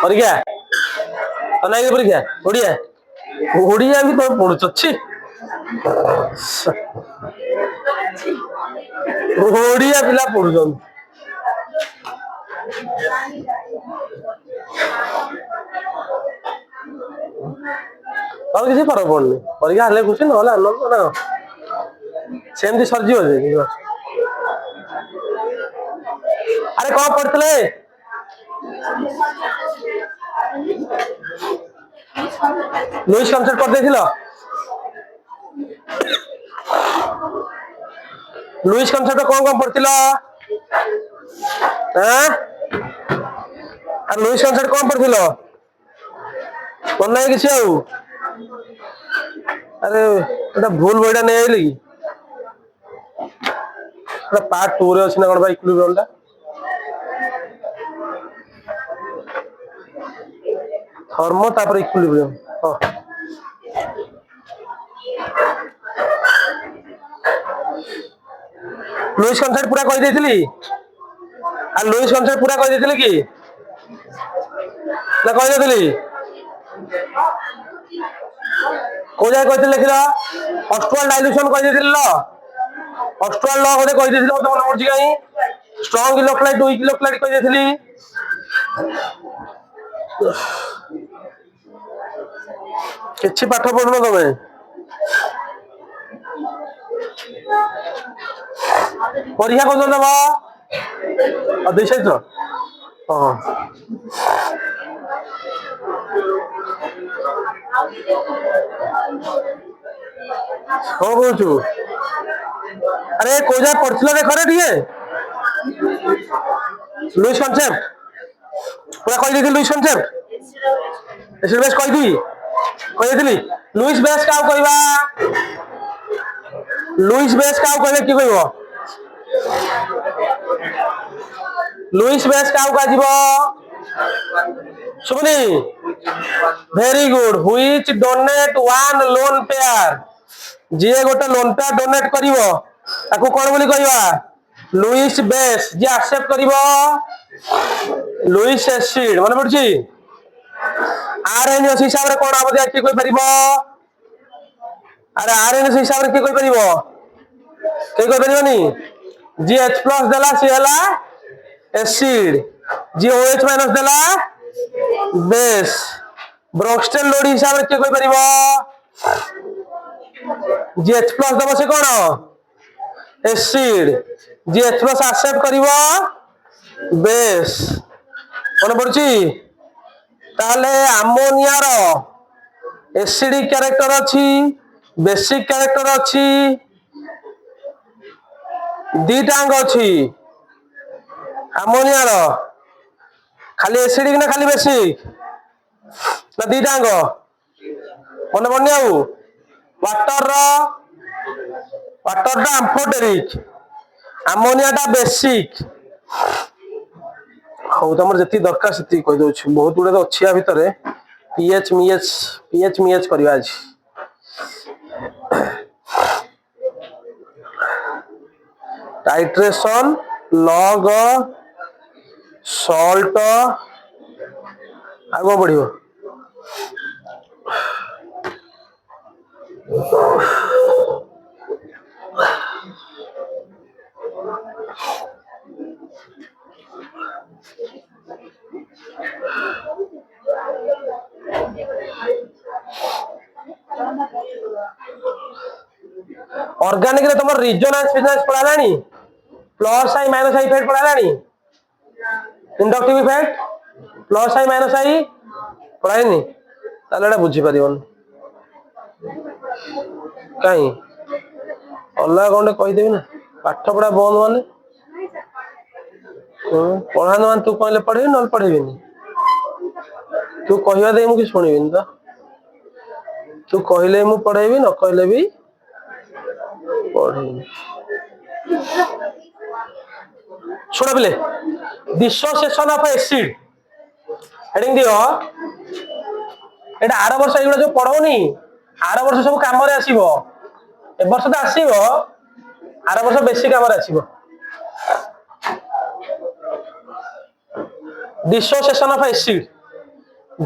परीक्षा अनाई परीक्षा ओडिया ओडिया भी तुम पढ़ुछ छी ओडिया पिला पढ़ुछन और किसी फरक पड़नी परीक्षा हेले खुशी ना आनंद ना सेमती सरजीव अरे कौन पढ़ते लुइस कॉन्सेप्ट कर देथिलो लुइस कॉन्सेप्ट कौन पढ़तिलो हैं अरे लुइस कॉन्सेप्ट कौन पढ़तिलो मन नहीं किसी आउ अरे एटा भूल बइडा नहीं आइली एटा पार्ट 2 रे अछि ना कोन भाई इक्विलिब्रियम टा थर्मो तापर इक्विलिब्रियम हां लुइस कॉन्सेप्ट पूरा कहि देथिली आ लुइस कॉन्सेप्ट पूरा कहि देथिली कि ना कहि देथिली को जाय कहते लिखला ऑस्ट्रल डाइल्यूशन कहि देथिल ल ऑस्ट्रल ल होते कहि देथिल मत मन पड़छि काई स्ट्रांग इलेक्ट्रोलाइट वीक इलेक्ट्रोलाइट कहि देथिली किछि पाठ पढनो तमे परीक्षा को दबा अधेश तो हां हो बोलछु अरे को जा पढ़थिला देखो रे दिए लुइस कॉन्सेप्ट पूरा कहि देथिल लुइस कॉन्सेप्ट एसिड बेस कहि देथिली लुइस बेस का कहबा लुइस बेस का कहले की कहबो लुइस बेस का जीवो सुबनी very good which donate one lone pair जे गोटे लोन पेयर डोनेट करिवो ताको कोन बोली कहबा लुइस बेस जे एक्सेप्ट करिवो लुइस एसिड मन पड़छि आरएनएस हिसाब रे कोन आबो की कोइ परिबो अरे आरएनएस हिसाब रे की कोइ परिबो के कोइ परिबोनी जीएच प्लस देला सी हला एसिड जीओएच माइनस देला बेस ब्रोक्स्टेल लोड हिसाब रे के कोइ परिबो जीएच प्लस दबो से कोन एसिड जीएच प्लस एक्सेप्ट करिवो बेस कोन पड़छि ताले अमोनिया रो एसिडिक कैरेक्टर अछि बेसिक कैरेक्टर अछि दीटांग अछि अमोनिया रो खाली एसिडिक ना खाली बेसिक ना दीटांग मन पड़नी आउ वाटर दा एम्फोटेरिक अमोनिया दा बेसिक हौ तमर जति दरकार सति कहि दउ छु बहुत गुडे तो अछि आ भितरे पीएच मिएच करबा अछि टाइट्रेशन लॉग सॉल्ट आगो बढ़ियो ऑर्गेनिक रे तुम रिजोनेंस फिजनेंस पढ़ालानी plus I minus I effect पढ़ालानी inductive effect plus I minus I पढ़ाइनी ताले एटा बुझी परिबन काई अल्लाह कोंडे कहि देबी ना पाठ पढ़ा बंद माने पढ़ा मान तू कहले पढ़ेबी न पढ़ेबीनी तू कहवा दे मु कि सुनिबिन तो तू कहले मु पढ़ेबी न कहले भी पढ़ेबी सुन बिले डिसोसिएशन ऑफ एसिड हेडिंग दियो एटा आर वर्ष एगुडा जो पढ़ौनी आर वर्ष सब काम रे आसीबो ए वर्ष तो आसीबो आर वर्ष बेसी काम रे आसीबो डिसोसिएशन ऑफ एसिड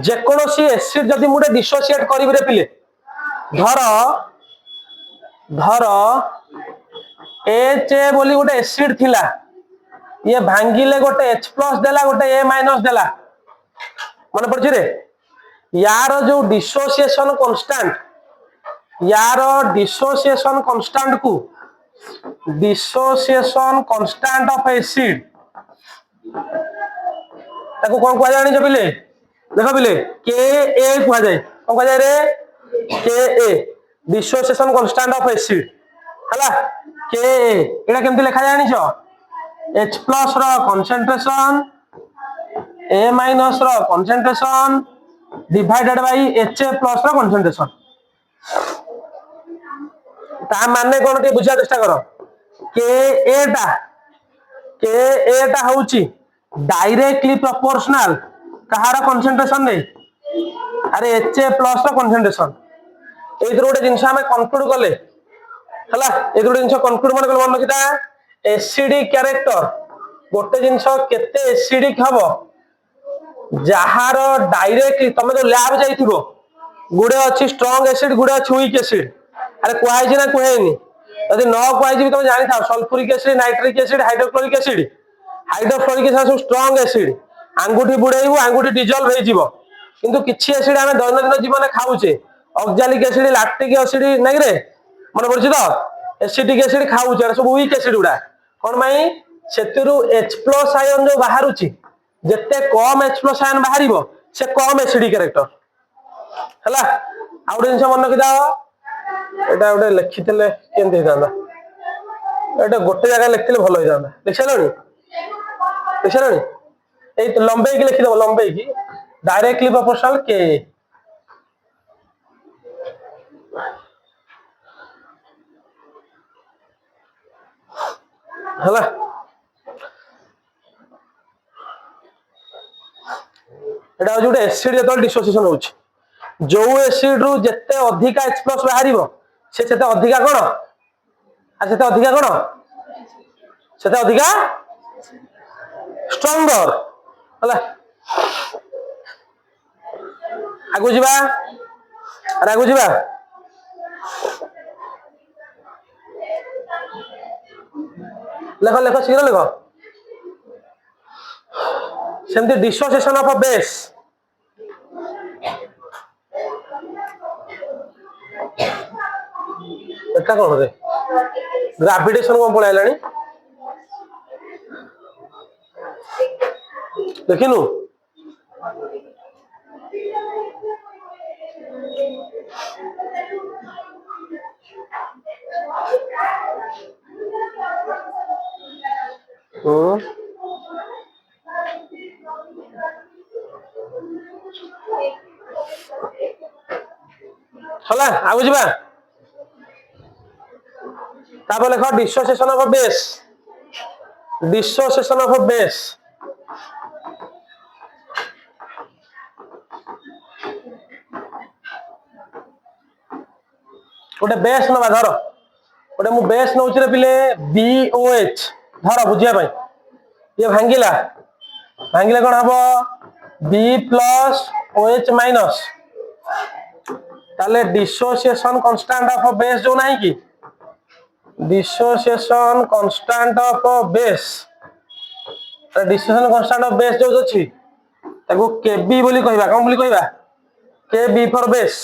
जेकोसी एसिड जदि मुझे डिसोसिएट करी रे पिले धर धर एच बोली गोटे एसिड थिला ये भांगिले गोटे H प्लस देला गोटे A माइनस देला मन पड़छ रे यार जो डिसोसिएशन कांस्टेंट को डिसोसिएशन कांस्टेंट ऑफ एसिड ताको कौन कह जानी पिले देख पिले के ए कह जाए कौन कह जाए रे के ए डिसोसिएशन कांस्टेंट ऑफ एसिड हला के ए एटा केमती लिखा जानी छ H प्लस रो concentration A minus rho concentration divided bye HA plus रो कंसंट्रेशन ता माने कोन के बुझा चेष्टा करो के ए टा होउची डायरेक्टली प्रोपोर्शनल कहार कंसंट्रेशन रे अरे HA प्लस रो कंसंट्रेशन एथरो गोटे जिंस हमें कंक्लूड कले हला एथरो गोटे जिंस कंक्लूड मन कल मन किता एसिडिक कैरेक्टर गोटे जिंस केते एसिडिक हबो जहार डायरेक्टली तमे जो लैब जाइथिबो गुडे अछि स्ट्रांग एसिड गुडे अछि वीक एसिड अरे कुआई जे ना कुहेनी यदि न कुआई जे तुम जानि था sulphuric acid nitric acid hydrochloric acid सब स्ट्रांग एसिड आंगुठी बुड़ेइबो आंगुठी डिजॉल्व होई जिवो किंतु किछि एसिड हमें दैनंदिन जीवन खाउचे ऑक्सैलिक एसिड लैक्टिक एसिड नै रे मन पड़छि तो एसिडिक एसिड खाउचे सब वीक एसिड उडा कोन माई सेतिरु H प्लस आयन जो बाहरुची जेते कम H प्लस आयन बाहरिबो से कम एसिडिक कैरेक्टर हला आउट जिंस मन रखि दाओ एटा गोटे लिखिथिले केंते हिदांदा एटा गोटे जगह लिखथिले भलो हिदांदा लिखछलनी ए लंबे की लिखि दबो लंबे की डायरेक्टली प्रोपोर्शनल के हला एटा जो एसिड जो डिसोसिएशन होउछ जो एसिड रु जेते अधिका H प्लस बाहरिबो से सेते अधिका कोन आ सेते अधिका कोन सेते अधिका स्ट्रॉन्गर हला आगु जिबा अरे आगु जिबा लेख लेख शीघ्र लेख सेमती डिसोसिएशन ऑफ अ बेस एटा कोन रे ग्रेविटेशन कोन पळाइलानी देखिनु हला आगु जिबा तापर लेख डिसोसिएशन ऑफ अ बेस गोटे बेस नबा धर गोटे मु बेस नउछ रे पिले BOH धर बुझिया भाई ये भांगिला कोन हबो B प्लस OH माइनस ताले dissociation constant of a base जो नाही की dissociation constant of a base dissociation constant of base जो अछि ताको KB बोली कहबा कोन बोली कहबा KB फॉर बेस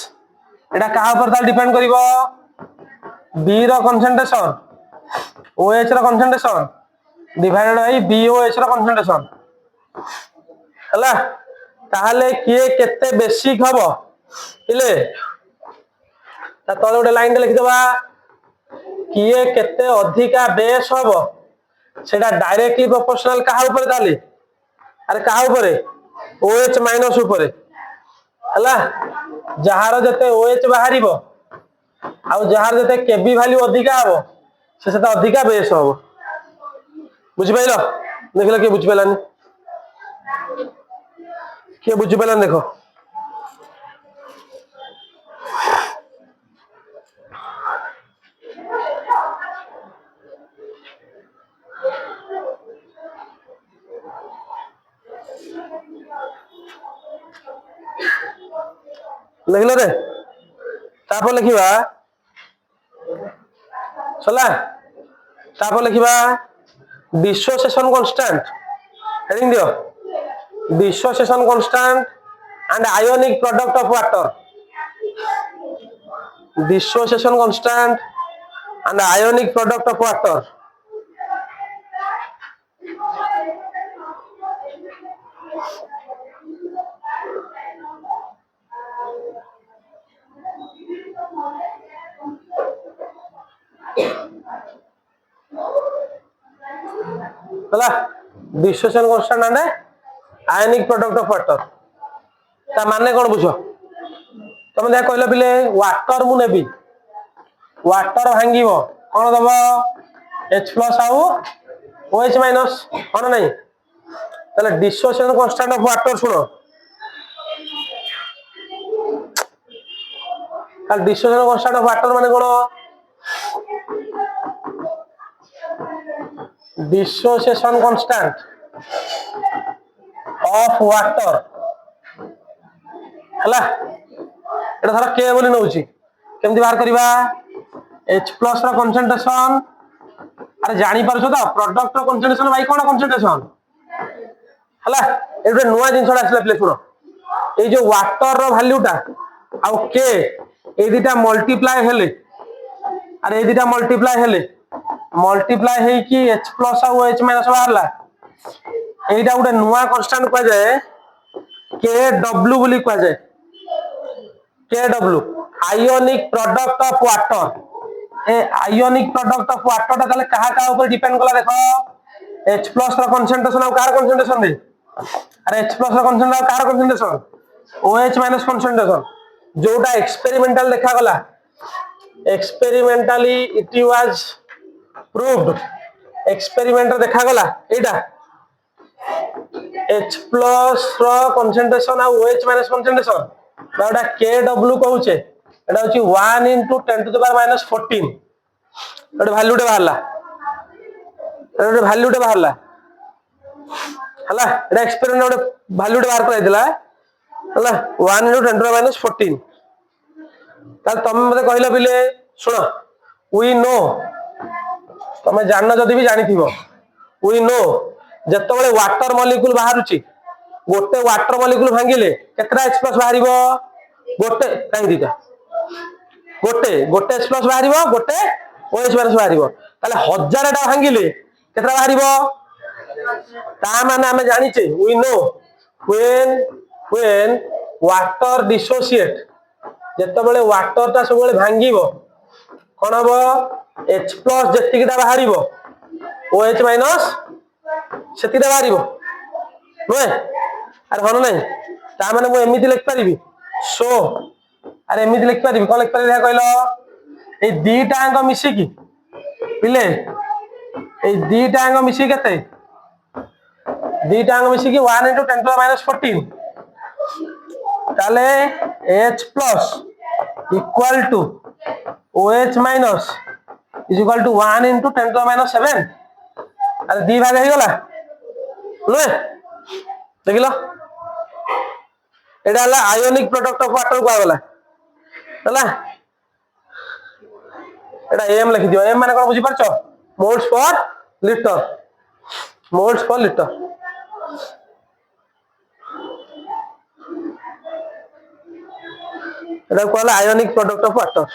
एटा कहा ऊपर ताल डिपेंड करिवो B रो कंसंट्रेशन OH रो कंसंट्रेशन डिवाइडेड बाय BOH रो कंसंट्रेशन हला ताहले किए केते बेसिक हबो इले ता तले गोटे लाइन लिखि दबा किए केते अधिका बेस हबो सेटा डायरेक्टली प्रोपोर्शनल कहा ऊपर ताली अरे कहा ऊपर OH माइनस ऊपर हला जहार जते OH बाहरिबो आ जहार जते KB वैल्यू अधिका हबो से सेटा अधिका बेस हबो बुझि पाइलो देखला के बुझि पालानी के बुझि पालानी देखो लिखल रे तापर लिखा चला तापर लिखा डिसोसिएशन कांस्टेंट हेडिंग दियो dissociation constant and ionic product of water dissociation constant and ionic product of water हला dissociation constant and ionic product of water ता माने कोन बुझो तुम देख कहल पिले वाटर मु नेबी वाटर भांगिबो कोन दबो H+ आउ OH- कोन नहीं ताले डिसोसिएशन कांस्टेंट ऑफ वाटर सुनो ताले डिसोसिएशन कांस्टेंट ऑफ वाटर माने कोन डिसोसिएशन कांस्टेंट ऑफ वाटर हला एटा धर के बोली नउची केमती बाहर करबा H+ रा कंसंट्रेशन अरे जानी परछो तो प्रोडक्ट रा कंसंट्रेशन भाई कोन कंसंट्रेशन हला एटा नुवा जिंसडा आसला प्ले सुनो ए जो वाटर रो वैल्यूटा आउ के ए दिटा मल्टीप्लाई हेले अरे ए दिटा मल्टीप्लाई हेले मल्टीप्लाई हे कि H+ आउ OH- बाहरला एटा गुटे नुवा कांस्टेंट को जाए KW बोली को जाए KW ionic product of water A ionic product of water ताले कहा का ऊपर डिपेंड कला देखो H+ रा कंसंट्रेशन और कार कंसंट्रेशन दे अरे H+ रा कंसंट्रेशन और कार कंसंट्रेशन OH- कंसंट्रेशन जोटा एक्सपेरिमेंटल देखा गला experimentally it was proved experiment देखा गला एटा H+ रो कंसंट्रेशन और OH- कंसंट्रेशन बाटा KW कहूचे एटा होची 1 * 10⁻14 एटा वैल्यूटे बाहरला एटा वैल्यूटे बाहरला हला एटा एक्सपेरिमेंट ओटे वैल्यूटे बाहर कराइदिला हला 1 * 10⁻14 ताल तुम मते कहला बिले सुनो वी नो तुम जानना जदी भी जानिथिबो वी नो जतबेले वाटर मॉलिक्यूल बाहरुची गोटे वाटर मॉलिक्यूल भांगिले केतरा H+ बाहरिबो गोटे काई दिटा गोटे गोटे H+ बाहरिबो गोटे OH- बाहरिबो ताले 1000 टा भांगिले केतरा बाहरिबो ता माने हमें जानिचे we know when water dissociate जतबेले वाटर ता सबले भांगिबो कोन हबो H+ जतिकिटा बाहरिबो OH- सेतिटा बाहरिबो नुए अरे हन नहीं ता माने मु एमिति लिख परिबी सो अरे एमिति लिख परिबी कोन लिख परिबी कहलो ए दीटा अंग मिसी की पिले ए दीटा अंग मिसी केते दीटा अंग मिसी की 1 * 10⁻14 ताले H+ equal to OH- is equal to 1 * 10⁻7 अरे दी भाग हे गला नुए देखिलो एटा हला आयोनिक प्रोडक्ट ऑफ वाटर को आगला हला एटा m लिखि दियो m माने कोन बुझी परछो moles per litre moles per litre एटा कहला आयोनिक प्रोडक्ट ऑफ वाटर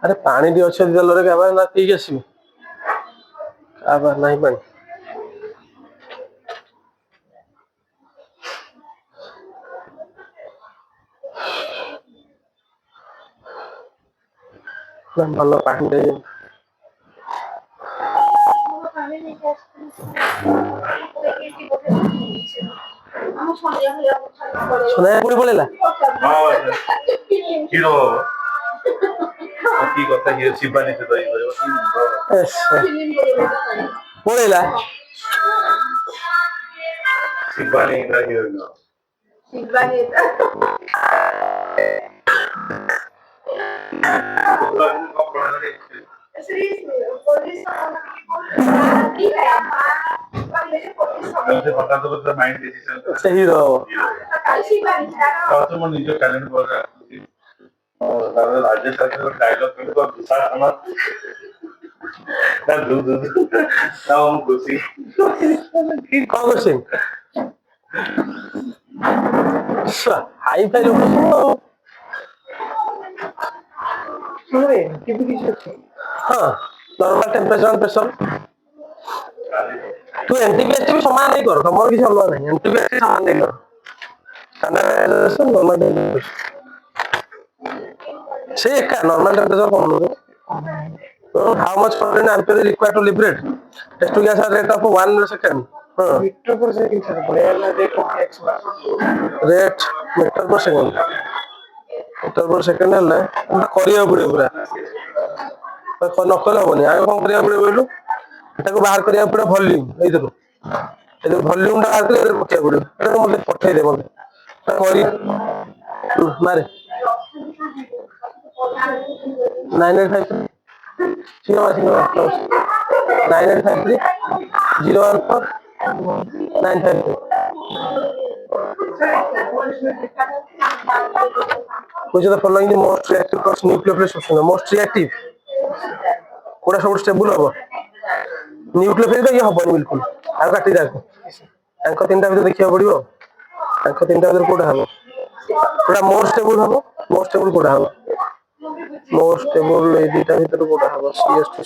अरे पानी भी अच्छे दिलरे के ना ठीक आसी अब नहीं पानी ना भलो पानी दे सुना पूरी बोलेला हां हीरो की কথা হিরো শিবানী से তৈরি করে बोलेला শিবানী না হিরো শিবানী माइंड डिसीजन से हीरो तो मैं निज टैलेंट बोल रहा राज्य सरकार डायलॉग को दूसरा खाना ना दूध ना हम खुशी कौन क्वेश्चन हाई फाई लोग हाँ नॉर्मल टेम्परेचर प्रेशर तू एंटीबीएसटी भी समान नहीं कर तुम किसी अलग नहीं एंटीबीएसटी समान नहीं कर स्टैंडर्डाइजेशन नॉर्मल टेम्परेचर से एका नॉर्मल टेम्परेचर कौन लो how much current ampere is required to liberate test to gas rate of 1 second metre पर सेकंड सर बढ़िया rate of x rate meter per second ହେଲେ କରିବାକୁ ପଡିବ ପୁରା ନ କଲେ ହବନି ଆଗ କଣ କରିବାକୁ ପଡିବ କହିଲୁ ଏଟାକୁ ବାହାର କରିବାକୁ ପଡିବ ଭଲ୍ୟୁମ ଏଇଥିରୁ ଭଲ୍ୟୁମ ଟା ବାହାର କରି ଏଥିରେ ପକେଇବାକୁ ପଡିବ ଏଟାକୁ ମତେ ପଠେଇଦେ ମତେ କରି ମାରେ 9853 9853 014 953 which of the following the most reactive cause nucleophile substance most reactive कोड़ा सब स्टेबल हबो न्यूक्लियोफाइल तो ये हबनी बिल्कुल आ काटी जाको अंक तीनटा भीतर देखिया पड़िबो अंक तीनटा भीतर कोड़ा हबो कोड़ा मोर स्टेबल हबो मोर स्टेबल कोड़ा हबो मोर स्टेबल ए दुटा भीतर कोड़ा हबो CS2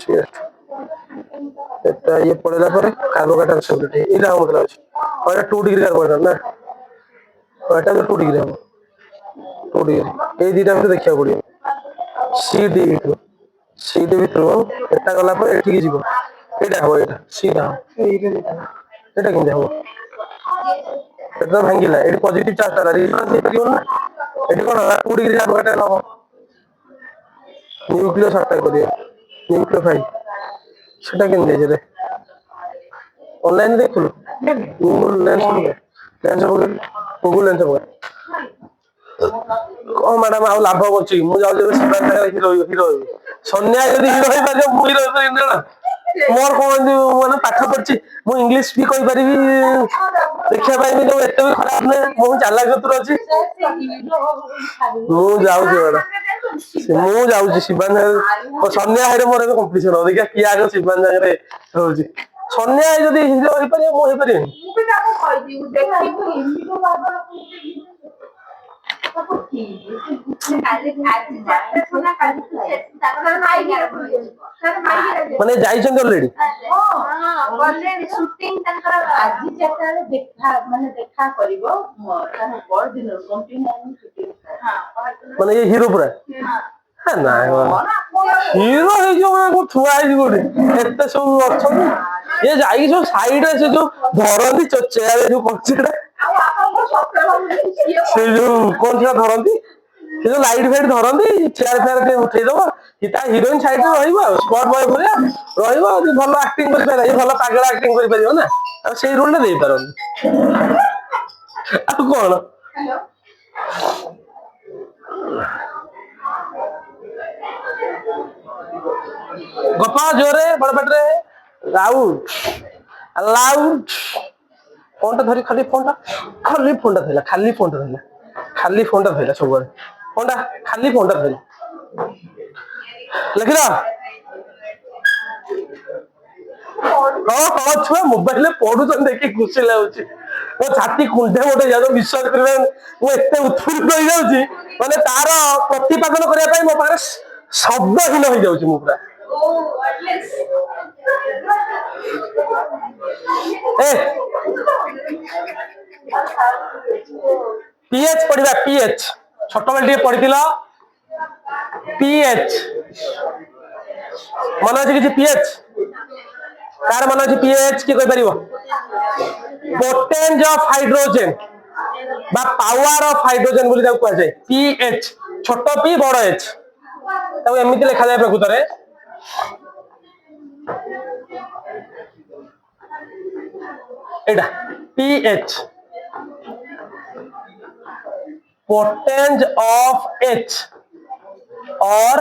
एटा ये पड़ेला पर कार्बोकेटन स्टेबिलिटी एटा हम मतलब अछि और 2 डिग्री कार्बोकेटन ना एटा 2 डिग्री हबो 2 डिग्री ए दुटा भीतर देखिया पड़िबो CD भीतर एटा गला पर एठी की जीवो एटा हो एटा सीधा एटा केन हो एटा भांगिला एटी पॉजिटिव चार्ज ताला रिजल्ट दे परियो ना एटी कोन 2 डिग्री कार्बोकेटन हो न्यूक्लियस अटैक करियो न्यूक्लियोफाइल सेटा केन दे जे ऑनलाइन देखुलो गूगल लेंस हो गूगल लेंस हो ओ मैडम आ लाभ होची मु जाउ जे सिद्धांत हिरो सोनिया यदि हिरो होई पारियो मु हिरो होई ना मोर कोन माने पाठ पढ़छि मु इंग्लिश भी कहि परिबी देखिया पाइ भी एते भी खराब नै मु चालाक तुर अछि मु जाउ जे बड़ा मु जाउ जे शिवान ओ सोनिया हेरे मोर कंपटीशन हो देखिया किया आगो शिवान रे होची सोनिया यदि हिरो होई पारियो मु होई पारियो ମୁଁ ବି ତାକୁ କହିଦିଉ ଦେଖିବୁ ଏମିତି ବାବା ମାନେ ଯାଇଛନ୍ତି ଅଲରେଡି ସୁଟିଂ ତାଙ୍କର ଆଜି ଚାରିଟା ଦେଖା ମାନେ ଦେଖା କରିବ ତାର ପରଦିନ ମାନେ ଏ ହିରୋ ପୁରା ନାଇଁ ହିରୋ ହେଇଯିବ ଛୁଆ ହେଇଛି କୋଉଠି ଏତେ ସବୁ ଅଛନ୍ତି ଇଏ ଯାଇକି ସବୁ ସାଇଡରେ ସେ ଯୋଉ ଧରନ୍ତି ଚେୟାର ଯୋଉ କଞ୍ଚା ସେ ଯୋଉ କଣ ସେଟା ଧରନ୍ତି ସେ ଯୋଉ ଲାଇଟ୍ ଫାଇଟ୍ ଧରନ୍ତି ଚେୟାର ଫେୟାର ଟିକେ ଉଠେଇଦବ ତା ହିରୋଇନ ସାଇଡରେ ରହିବ ଆଉ ସ୍ପଟ ବୟ ଭଳିଆ ରହିବ ଭଲ ଆକ୍ଟିଂ କରିପାରିବ ଇଏ ଭଲ ପାଗଳ ଆକ୍ଟିଂ କରିପାରିବ ନା ଆଉ ସେଇ ରୋଲ ଟା ଦେଇପାରନ୍ତି ଆଉ କଣ ଗପା ଜୋରେ ବଡ ପାଟିରେ ଲାଉଡ ଫୋନଟା ଧରି ଖାଲି ଫୋନଟା ଥିଲା ଖାଲି ଫୋନଟା ଥିଲା ସବୁବେଳେ ଫୋନଟା ଖାଲି ଫୋନଟା ଧରି ଲେଖିଲ ହଁ ଛୁଆ ମୋବାଇଲରେ ପଢୁଛନ୍ତି ଦେଖି ଖୁସି ଲାଗୁଛି ମୋ ଛାତି କୁଣ୍ଢେ ଗୋଟେ ଯାଉ ବିଶ୍ୱାସ କରିବେ ମୁଁ ଏତେ ଉତ୍ଫୁଲ୍ଲିତ ହେଇଯାଉଛି ମାନେ ତାର ପ୍ରତିପାଦନ କରିବା ପାଇଁ ମୋ ପାଖରେ ଶବ୍ଦହୀନ ହେଇଯାଉଛି ମୁଁ ପୁରା pH पढ़िबा pH छोट बेल टे पढ़िथिल pH मन अछि कि pH कार मन अछि pH कि कहि परिबो पोटेंज ऑफ हाइड्रोजन बा पावर ऑफ हाइड्रोजन बोली ताको कहै छै pH छोट p बड़ h ताको एमिति लिखा जाय प्रकृत रे एटा pH potenge of H or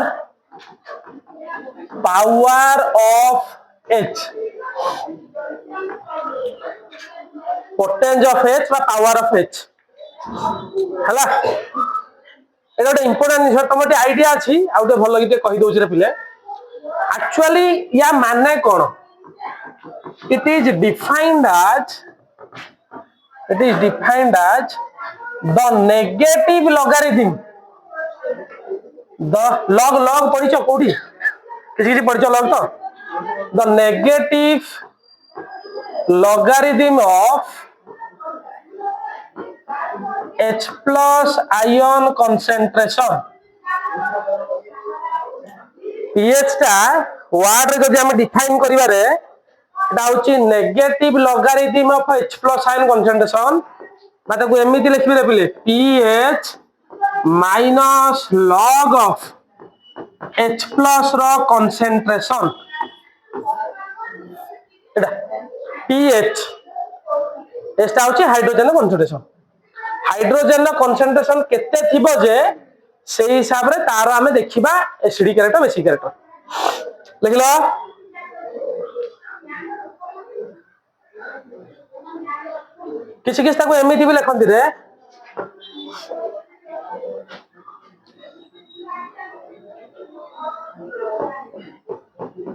power of H. Potenge of H বা power of H ହେଲା। এটা ଗୋଟେ ইম্পর্টান্ট জিনিস তোমার টি আইডিয়া আছে আর ଗୋଟେ ভাল লাগে কହି দউছি রে পিলে। Actually या माने कोन? It is defined as the negative logarithm. The log पढ़िଛ कोठी किसी पढ़िछ log तो the negative logarithm of H plus ion concentration. pH टा वर्ड रे जदि हम डिफाइन करिवारे एटा होची negative logarithm of H plus ion concentration माते को एमिति लिखबि रे पिले pH minus log of H plus row concentration Etah pH एटा होची हाइड्रोजन concentration हाइड्रोजन concentration केते थिबो जे सेही हिसाब रे तार आमे देखिबा एसिडिक कैरेक्टर बेसिक कैरेक्टर लिखलो किसी किसी ताको एमिति भी लिखंती रे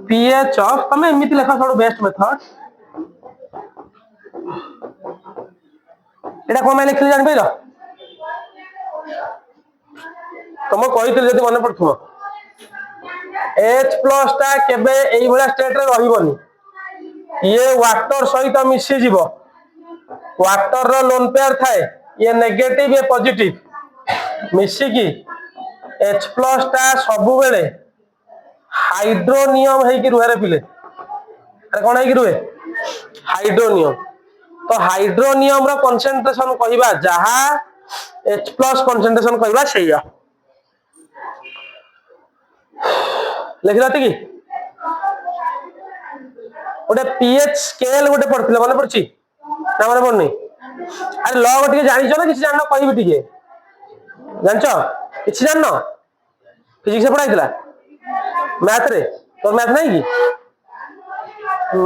pH of तमे एमिति लिखा सबो बेस्ट मेथड एटा कोन मैं लिखले जानि पैलो तुम कही जब मन पड़ो H प्लस टा केबे एई भला स्टेट रे रहिबोनी ये वाटर सहित मिसी जीवो वाटर रो लोन पेयर थाए ये नेगेटिव ये पॉजिटिव मिसी की H प्लस टा सबु बेले हाइड्रोनियम है कि रुहे रे पिले अरे कोन है कि रुहे हाइड्रोनियम तो हाइड्रोनियम रो कंसंट्रेशन कहिबा जहा H प्लस कंसंट्रेशन कहिबा सेया लिखला कि गोटे pH स्केल गोटे पढ़थिले माने पड़छि ना माने पड़नी अरे लॉग टिके जानिछो ना किछि जानना कहिबि टिके जानछो किछि जाननो फिजिक्स पढ़ाइतला मैथ रे तो मैथ नहीं कि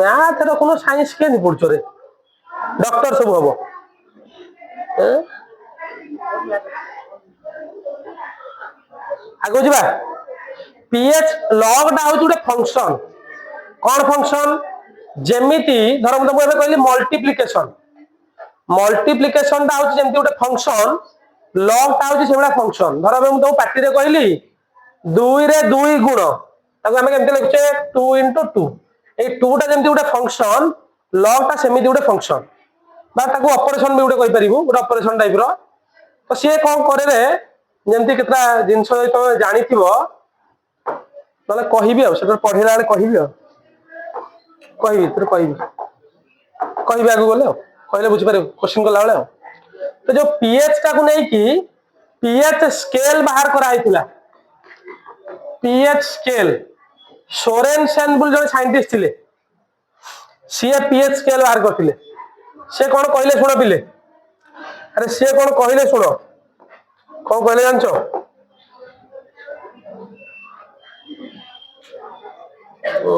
मैथ रे कोनो साइंस के नहीं पढ़छो रे डॉक्टर सब हबो आगो जिबा pH log टा होची उडे फंक्शन कोन फंक्शन जेमिति धर हम तुमको एबे कहली मल्टीप्लिकेशन टा होची जेमिति उडे फंक्शन log टा होची सेबडा फंक्शन धर हम तुमको पार्टी रे कहली 2 रे 2 गुण ताको हम केमते लिखछे 2 * 2 ए 2 टा जेमिति उडे फंक्शन log टा सेमिति उडे फंक्शन बा ताको ऑपरेशन भी उडे कहि परिबो उडे ऑपरेशन टाइप रो तो से कोन करे रे जेमिति केतरा जिंस तो जानिथिबो नले कहिबी आ सेटर पढिला बेले कहिबी आ कहिबी तोर कहिबी आगु बोले कहले बुझि पारे क्वेश्चन कला बेले तो जो pH टा को नै कि pH स्केल बाहर करा आइथिला pH स्केल सोरेनसेन बुल जो साइंटिस्ट थिले सी pH स्केल बाहर करथिले से कोन कहले सुनो पिले अरे से कोन कहले सुनो कोन कहले जानछो ओ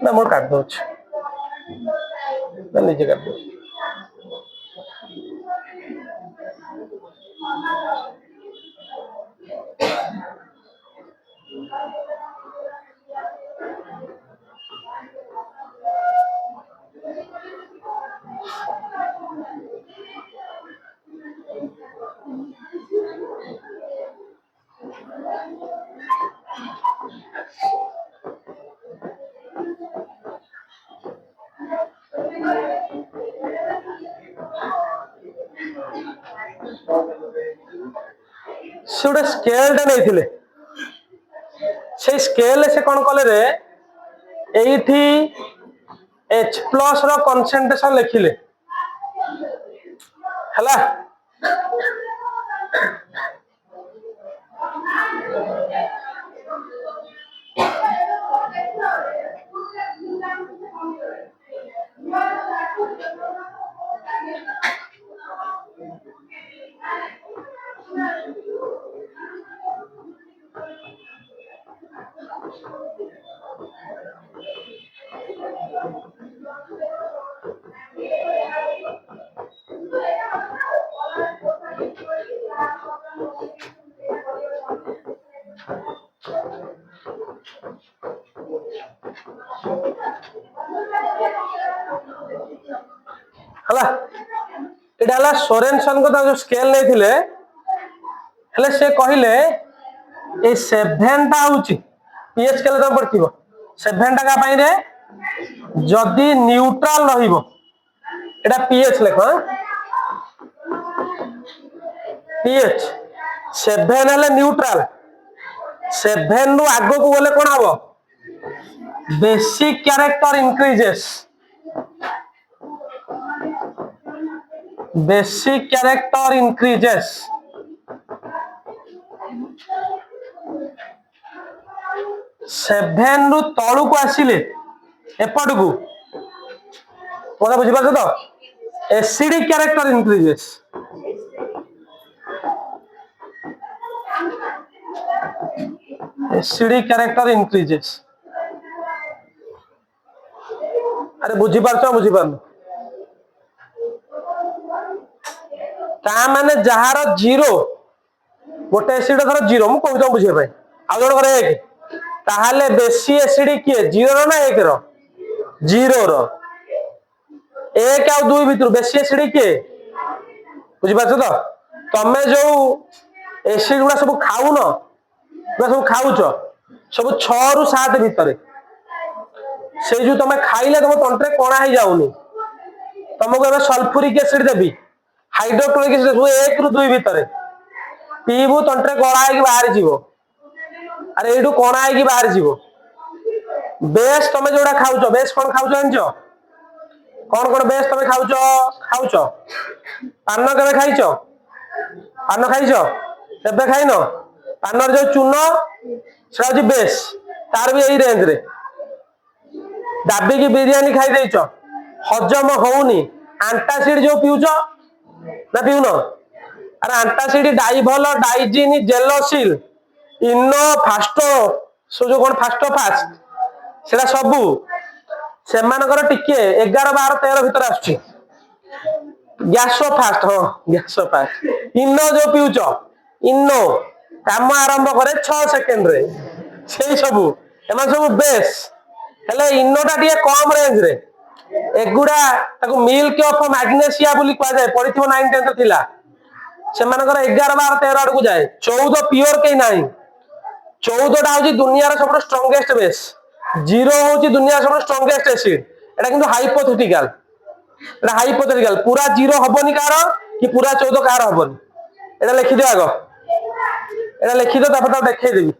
ना मोर काट दो ना नीचे काट दो से गोटे स्केल टा नहीं थिले से स्केल से कौन कले रे एठी H+ रो कंसंट्रेशन लिखिले हला हला एटा हला सोरेनसन को जो स्केल नै थिले हले से कहिले ए 7 टा होची पीएच स्केल तो पड़तिबो 7 टा का पई रे जदी न्यूट्रल रहिबो एटा पीएच लेखो पीएच 7 हले न्यूट्रल 7 रु आगो को गले कोन हबो basic character increases basic character increases 7 रु तळु को आसिले एपट को मोदा बुझी पाछ तो acidic character increases acidic character increases अरे बुझी पारन ता माने जहार 0 गोटे एसिड धर 0 मु कहू तो बुझे भाई आ जण करे 1 ताहाले बेसी एसिडिक के 0 रो ना 1 रो 0 रो 1 आ 2 भीतर बेसी एसिडिक के बुझी पाछ तो तमे जो एसिड गुडा सब खाऊ न गुडा सब खाऊचो सब 6 रु 7 भीतर से जो तमे खाइले तम तंत्रे कोणा ही जाउनी तुमको एबे सल्फ्यूरिक एसिड देबी हाइड्रोक्लोरिक एसिड 1 रु 2 भीतर पीबू तंत्रे गळा की बाहर जीवो अरे एडू कोणा की बाहर जीवो बेस तमे जोडा खाउचो बेस कोन खाउचो जानचो कोन बेस तमे खाउचो पान केबे खाइचो पान खाइचो केबे खाइनो पानर जो चूनो सेटा जी बेस तार भी एही रेंज रे दाबी की बिरयानी खाई देइचो हजम होउनी एंटासिड जो पिउचो ना पिउनो अरे एंटासिड डाइभल डाइजिन जेलोसिल इनो फास्टो सो जो कोन फास्टो फास्ट सेटा सबु से मानकर टिके 11 12 13 भीतर आछी गैसो फास्ट हो गैसो फास्ट इनो जो पिउचो इनो काम आरंभ करे 6 सेकंड रे सेही सबु एमा सबु बेस हेले इनोटा टिके कम रेंज रे एगुडा ताको मिल्क ऑफ मैग्नेशिया बोली कह जाए पढ़िथिबो 9 10 थिला से मानकर 11 12 13 आड़ को जाए 14 प्योर के नहीं 14 टा होची दुनिया रो सब स्ट्रांगेस्ट बेस 0 होची दुनिया सब स्ट्रांगेस्ट एसिड एटा किंतु हाइपोथेटिकल पूरा 0 हबोनी कार कि पूरा 14 कार हबोनी एटा लिखि दे आगो एटा लिखि दे तापर ता देखै देबी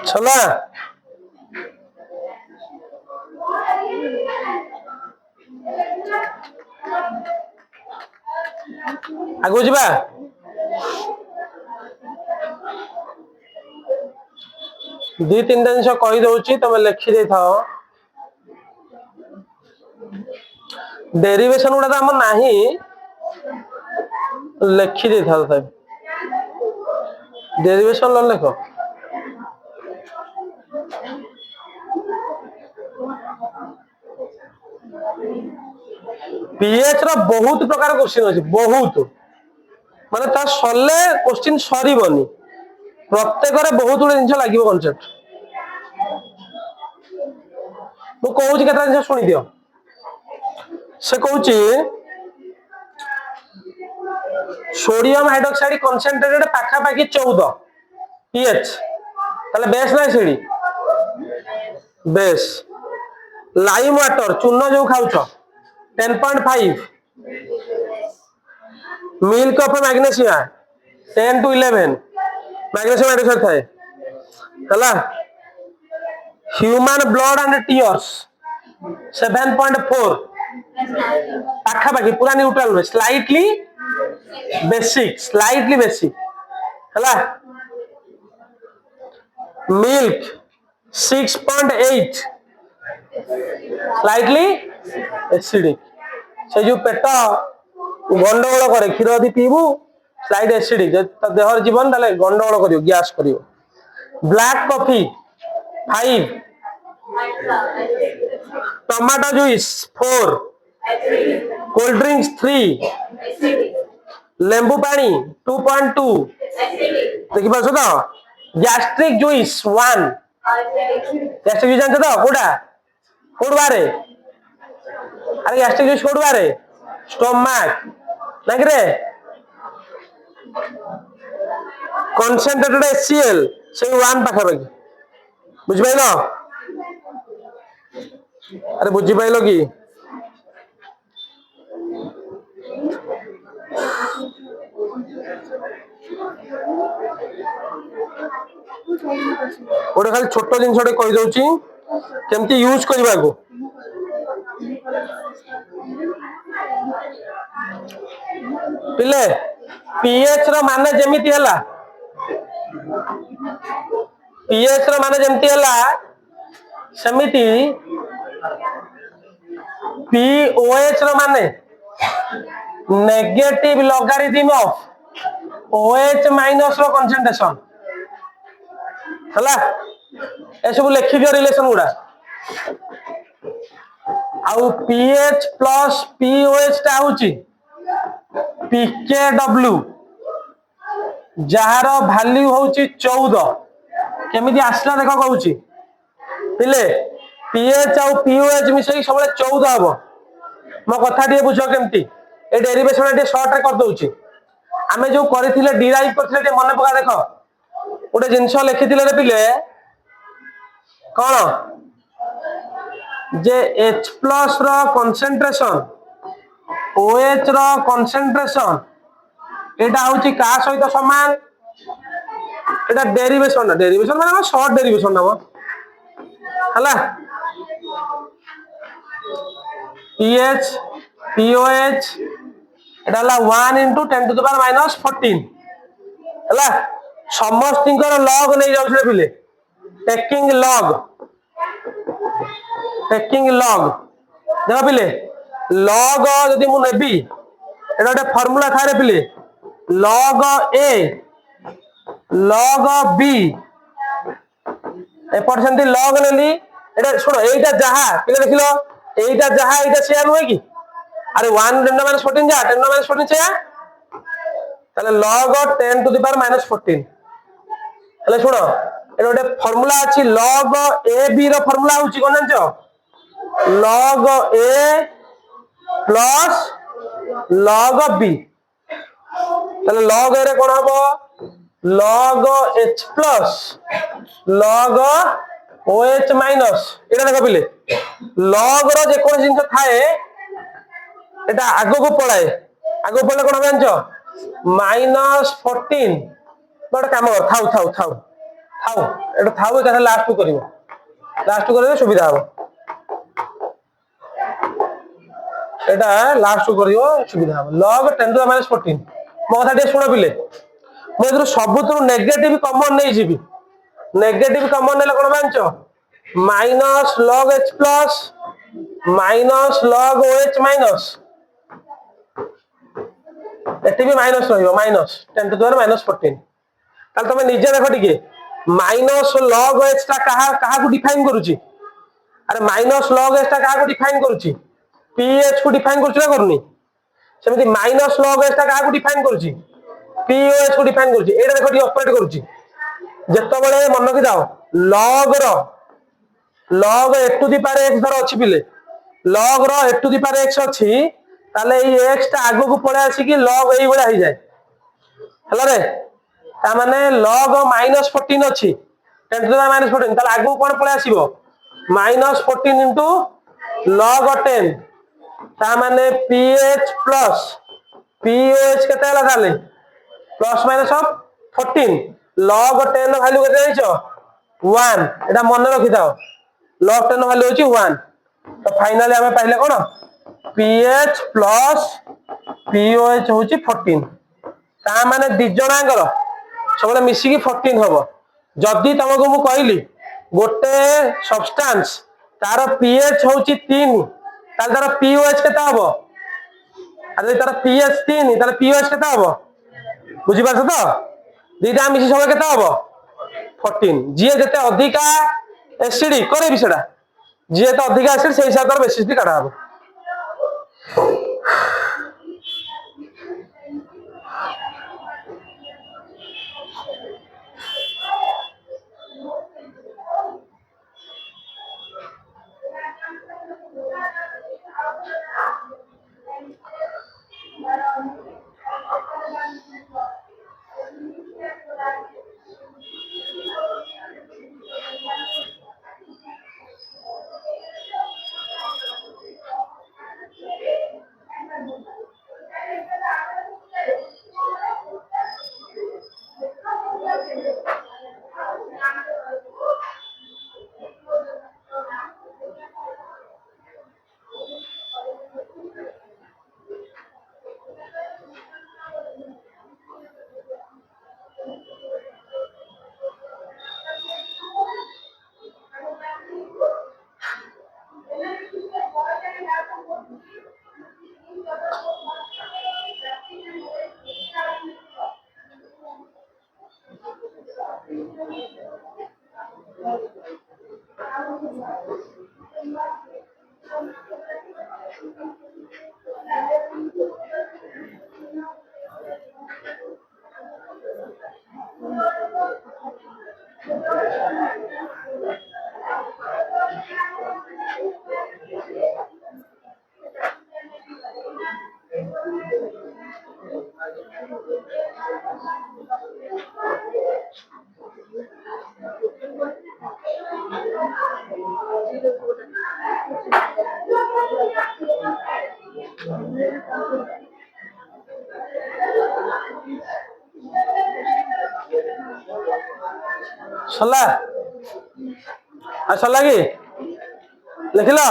चला आगु जा दी तीन जिन कहीदे तुम लिखी दे था डेरिवेशन गुड़ा तो आम ना लिखी दे था डेरिवेशन लो लिख पीएच रो बहुत प्रकार क्वेश्चन अच्छे बहुत माने ता सरले क्वेश्चन सरीबनी प्रत्येक बहुत गुड जिन लगे कनसेप्ट मु कहूँ केता जिन शुणी दियो से कहूँ सोडियम हाइड्रोक्साइड कंसंट्रेटेड पाखापाखि 14 पीएच ताले बेस ना सीडी बेस लाइम वाटर चूर्ण जो खाऊछ 10.5 milk of magnesia 10 to 11 magnesium hydroxide थाए हला ह्यूमन ब्लड एंड टीयर्स 7.4 पाखापाखि पूरा न्यूट्रल में स्लाइटली बेसिक हला मिल्क 6.8 स्लाइटली एसिडिक से जो पेट गंडगोल करे क्षीर यदि पीबू स्लाइट एसिडिक देहर जीवन ताले गंडगोल करियो गैस करियो black coffee 5 tomato juice 4 cold drinks 3 लेंबू पानी 2.2 देखि पाछो तो गैस्ट्रिक जूस 1 गैस्ट्रिक जूस जानछ तो कोड बारे अरे गैस्ट्रिक जूस कोड बारे स्टोमक लाइक रे कंसंट्रेटेड HCl से 1 पाखा पाखि बुझ पाइलो अरे बुझी पाइलो कि गोटे खाली छोट जिन कही दउची केमती यूज करबा को पिले पीएच रो माने जेमिति हला पीएच रो माने जेमिति हला समिति पीओएच रो माने negative logarithm of OH minus rho concentration हला ए सब लिखि दियो रिलेशन गुडा आउ पीएच प्लस पीओएच टा होची पीकेडब्ल्यू जार वैल्यू होची 14 केमिति आसला देखो कहूची पिले पीएच आउ पीओएच मिसई सबले 14 हबो मो कथा दिए बुझो केमती ए डेरिवेशन टे शॉर्ट रे कर दोची आमे जो करथिले डिराइव करथिले टे मन पका देखो गोटे जिनस लिखिथिले रे पिले कौन जे H प्लस रो कंसंट्रेशन OH रो कंसंट्रेशन एटा होची का सहित समान एटा डेरिवेशन माने शॉर्ट डेरिवेशन ना हला pH POH Etah La 1 into 10 to the power minus 14 हला समस्तिंकर लॉग नहीं जाउ छले पिले टेकिंग लॉग देखो पिले लॉग यदि मु नेबी एटा गोटे फार्मूला थारे पिले लॉग A लॉग B एपट सेंती लॉग नेली एटा सुनो एटा जहा पिले देखिलो एटा जहा एटा शेयर होय कि अरे 1 10 minus 14 जा 10 minus 14 छया ताले log 10 to the power minus 14 ताले सुनो एटा गोटे फार्मूला अछि log AB रो फार्मूला होछि कोन जानछो log A plus log B ताले log A रे कोन हबो log H plus log OH minus एटा देखो पिले log रो जे कोन जिंस थाए এটা আগକୁ পଳାଏ আগକୁ পড়লে কোন জানছ -14 ଗୋଟେ କାମ କର ଥାଉ ଥାଉ ଥାଉ ଥାଉ এটা ଥାଉ ଏକାଥରେ ଲାଷ୍ଟ କୁ କରିବ ଲାଷ୍ଟ କୁ କରିଲେ ସୁବିଧା ହବ এটা লাস্ট କୁ କରିବ ସୁବିଧା ହବ log 10 to the minus 14 ମୋ କଥା ଟିକେ ଶୁଣ ପିଲେ ମୁଁ ଏଥିରୁ ସବୁଥିରୁ ନେଗେଟିଭ କମନ ନେଇଯିବି ନେଗେଟିଭ କମନ ନେଲେ କଣ ଜାଣିଛ minus log h plus minus log oh minus ଏଠି ବି ମାଇନସ ରହିବ ମାଇନସ 10 to the minus 14 ତାହେଲେ ତମେ ନିଜେ ଦେଖ ଟିକେ ମାଇନସ log h ଟା କାହାକୁ ଡିଫାଇନ କରୁଛି अरे माइनस log h टा काहा को डिफाइन करूची ph को डिफाइन करछु ना करूनी सेमिति माइनस log h टा काहा को डिफाइन करूची poh को डिफाइन करूची एटा देखो टी ऑपरेट करूची जत्तो बळे मन की दाओ log a to the power x धर अछि पिले log row a to the power x अछि ताले ई x टा आगो को पळे आसी कि log एई बळे आइ जाय हला रे ता माने log -14 अछि 10 to the minus 14 ताले आगो कोन पळे आसीबो -14 into log 10 ता माने ph plus poh केते हला ताले plus minus of 14 log 10 value केते जाइछो 1 एटा मन रखि दाओ log 10 वैल्यू होची 1 तो फाइनली हमें पाइले कोन ph plus poh होची 14 ता माने दि जणांगर सबले मिसी की 14 हबो जदी तमको मु कहली गोटे सब्सटेंस तार pH होची 3 तार तार pOH केता हबो अरे तार pH 3 तार pOH केता हबो बुझी पाछो तो दीटा मिसी सब केता हबो 14 जे जते अधिका एसिड करे बिसडा जे तो अधिका एसिड सेही हिसाब कर बेसिस काढा हबो सला आ सला की लिखिलो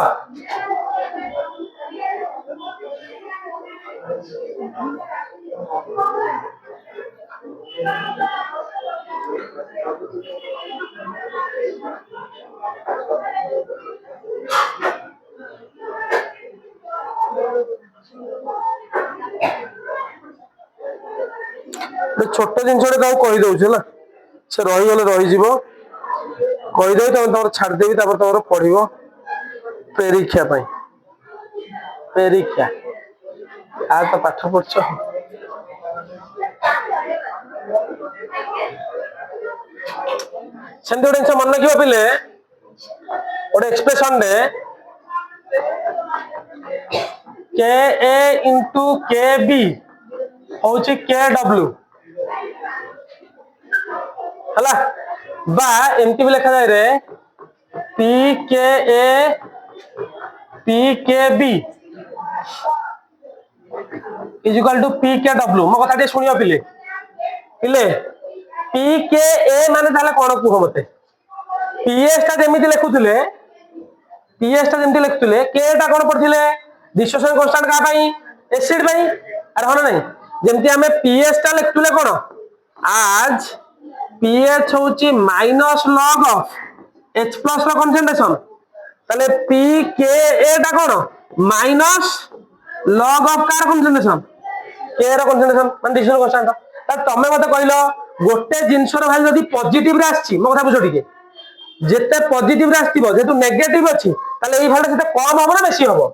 छोट जिन कही दौर से रहीगले रही कहीदे तुम तुम छाड़देवी तुम पढ़ परीक्षा परीक्षा आ तो पाठ पढ़ से गोटे जिन मन रखा पिले गोटे एक्सप्रेशन दे के ए इंटू के बी हूँ के डब्ल्यू हला बा एमती भी लिखा जाए रे P K B is equal to P K W मो कथा शुणियो पिले पिले पी के ए माने ताले कोन कुह मते पीएस टा जेमिति लिखुथिले पीएस टा जेमिति लिखुथिले के टा कोन पड़थिले डिस्ट्रीब्यूशन कांस्टेंट का पई एसिड पई अरे होना नहीं जेमिति हमें पीएस टा लिखुथिले कोन आज पीएच होची minus log of H plus रो कंसंट्रेशन ताले पी के ए टा कोन माइनस लॉग ऑफ कार कंसंट्रेशन के रो कंसंट्रेशन मान डिस्ट्रीब्यूशन कांस्टेंट ता तमे मते कहलो गोटे जिंसर वैल्यू जदी पॉजिटिव रे आछि मो कथा बुझो ठीक जेते पॉजिटिव रे आस्तिबो जेतु नेगेटिव अछि ताले एई वैल्यू सेते कम हबो ना बेसी हबो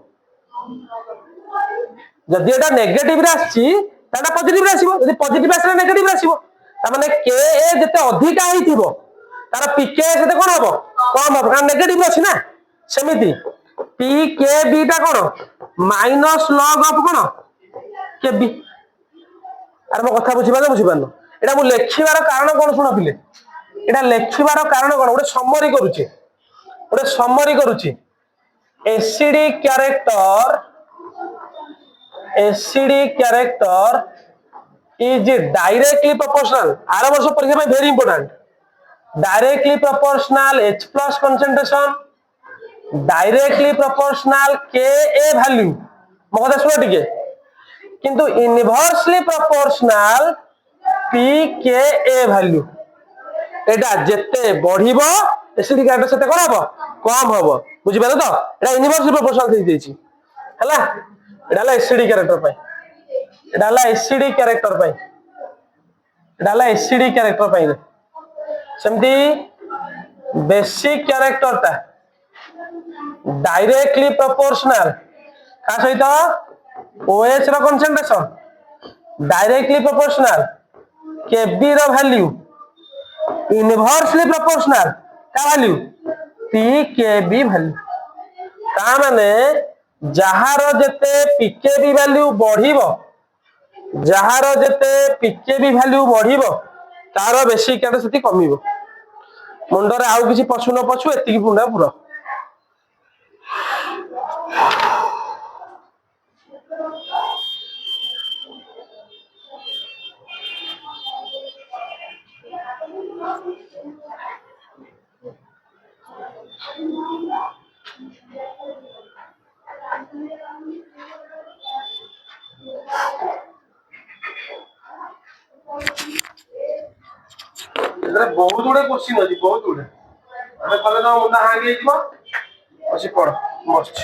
जदी एटा नेगेटिव रे आछि ताटा पॉजिटिव रे आसीबो जदी पॉजिटिव आसले नेगेटिव रे आसीबो ता माने के ए जेते अधिका हिथिबो तार पीके सेते कोन हबो कम हबो कारण नेगेटिव अछि ना सेमिति पी के बी टा कोन माइनस लॉग ऑफ कोन के बी अरे मो कथा बुझिबानो एटा मु लेखिबार कारण कोन सुनो पिले एटा लेखिबार कारण कोन गोटे समरी करूची acidic character is directly proportional आर वर्ष परीक्षा में very important directly proportional H plus concentration directly proportional K A value मो कथा सुनो टिके किंतु inversely proportional P K A value एटा जेते बढ़िबो एसिडिक कैरेक्टर सेते कोन हबो कम हबो बुझि पालो तो एटा इनवर्सली प्रोपोर्शनल थी देछि हला एटा ला एसिडिक कैरेक्टर पई एटा ला एसिडिक कैरेक्टर पई एटा ला एसिडिक कैरेक्टर पई सेमती बेसिक कैरेक्टर ता डायरेक्टली प्रोपोर्शनल का सहित OH रो कंसंट्रेशन डायरेक्टली प्रोपोर्शनल Kb रो वैल्यू इनवर्सली प्रोपोर्शनल का वैल्यू pKb वैल्यू ता माने जहारो जेते pKb वैल्यू बढ़िबो जहारो जेते pKb वैल्यू बढ़िबो तारो बेसिक कैपेसिटी कमिबो मुंडरे आउ किछि पशु न पशु एतिकी पुंडा पुरो बहुत गुड़े क्वेश्चन अच्छी बहुत गुड़े हमें कले तो मुंडा हांगी अच्छी पढ़ मस्त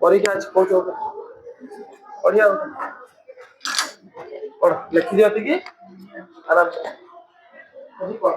परीक्षा अच्छी कौन बढ़िया पढ़ लिखी दिया कि आराम से पढ़